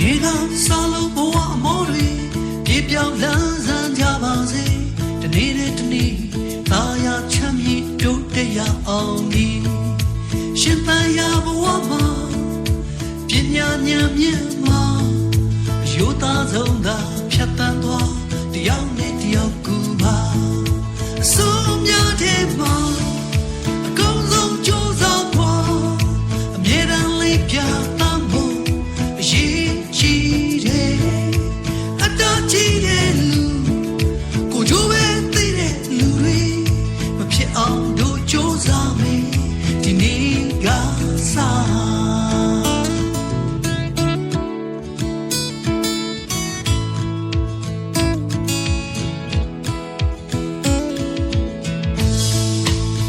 နေ့ကစားလို့ဘဝအမောတွေပြေပြောင်းလန်းဆန်းကြပါစေတနေ့နဲ့တနေ့သာယာချမ်းမြေ့တိုးတက်ရအောင်ဒီရှင်သန်ရာဘဝမှာပညာဉာဏ်မြင့်မှာရိုးသားဆုံးသာဖြတ်တန်းသွားတယောက်နဲ့တယောက်ကူပါအစိုးများတဲ့မှာအကုန်လုံးကြိုးစားဖွာအမြဲတမ်းလေးပြသဖို့အရေးကြီးတယ်အတော်ကြီးတဲ့လူကိုကြိုးပဲသိတဲ့လူတွေမဖြစ်အောင်တို့ကြိုးစားမယ်ဒီနေ့ကစား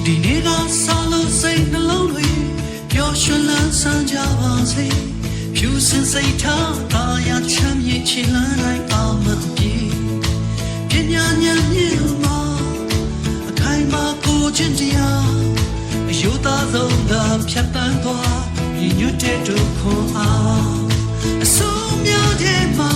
ဒီနေ့ကစားလို့စိတ်နှလုံးတွေပျော်ရွှင်လန်းဆန်းကြပါစေဖြူစင်စိတ်ထားသာယာချမ်းမြေ့ချီလန်းနိုင်အောင်မပြေပညာဉာဏ်မြင့်မှာအခိုင်မာကိုချင်းတရားအယုသာဆုံးသာဖြတ်တန်းသွားညီညွတ်တဲ့ဒုက္ခအားအစိုးများတဲ့မှာ